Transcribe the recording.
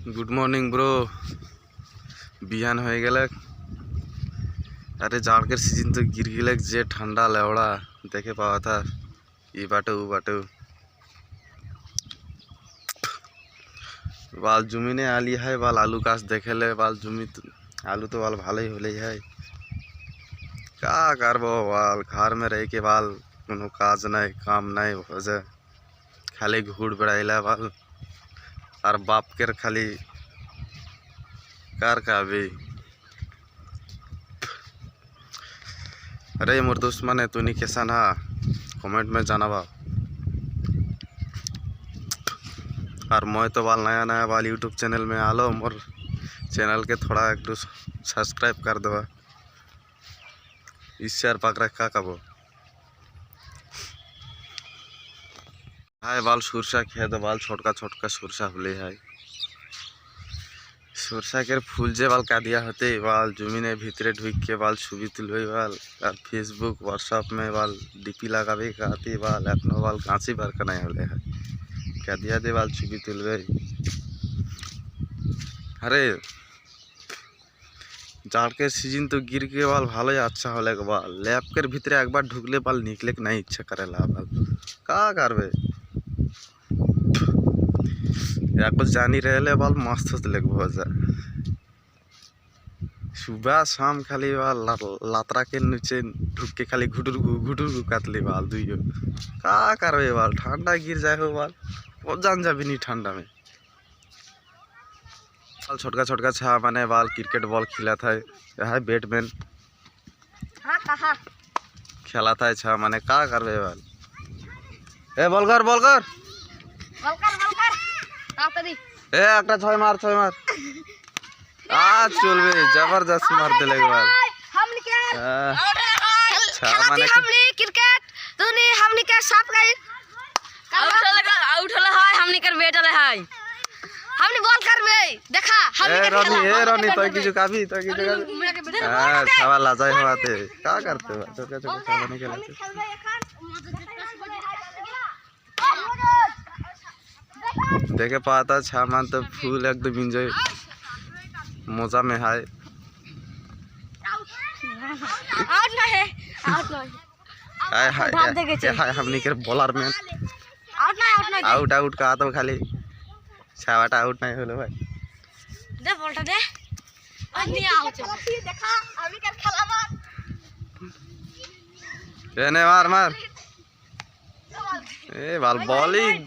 Good morning bro. बिहान हो गए। अरे जाड़ के सीजन तो गिर गए जे ठंडा लेवड़ा देखे पावा था ये बाटो वो बाटो बाल जमीने आली है बाल आलू काश देखे ले बाल जमी आलू तो बाल भाले ही होले है का करबो बाल घर में रह के बाल कोनो काज नहीं काम नहीं हो जाए खाली घूर बेड़ाइला बाल और बाप के खाली कार का भी। अरे मोर दोस्त माने तुनी कैसा ना कमेंट में जानाबा। और मैं तो बाल नया नया बाल यूट्यूब चैनल में आलो मोर चैनल के थोड़ा एक सब्सक्राइब कर दो इससे यार पक रखा कबो हाय बाल सुरसा खेत बाल छोटका छोटका सुरसा होले है सुरसा के फूल जे बाल का दिया होते बाल जमीने भीतरे ढुक के बाल छवि तुलबे बाल और फेसबुक व्हाट्सएप में बाल डीपी लगावे खाती बाल अपनो बाल गांची बार का नहीं होले है क्या दिया दे बाल छवि तुलबे। अरे जाड़ के सीजन तो गिर के बाल भालो अच्छा होले के बाल लैब के भीतरे एक बार ढुकले बाल निकले के नहीं इच्छा करेला बाल का करबे या कुछ जानी रहे बाल मस्त लग जाए सुबह शाम खाली बाल लातरा के नीचे ढुक के खाली घुटुर काटले बाल दुइयो का करबे बाल ठंडा गिर जाए हो बाल वो जान जाबी नहीं ठंडा में बाल छोटका छोटका छा माने बाल क्रिकेट बॉल खिला था है बैटमैन खेला था छा माने का करबे बाल ए बॉल कर ए একটা ছয় মার आज चलबे जबरदस्त मार देले बाल हमनी के अच्छा माने हमनी क्रिकेट तूनी हमनी के साफ गई आउट होला है हमनी कर बैट होला है हमनी बॉल करबे देखा हमनी के रोनी तो किछु काबी हां छावा लाजाई होते का करते हो छोटा छोटा छावा नहीं खेलते देखे पाता छामान तो फूल एकदम इंजॉय मजा में है हाय हाय हमनी के बॉलर में आउट आउट का तो खाली छावाटा आउट नहीं होलो भाई दे बॉलटा दे अन्नी आउट देखा अभी कर खेला मार एने मार ए बाल बॉलिंग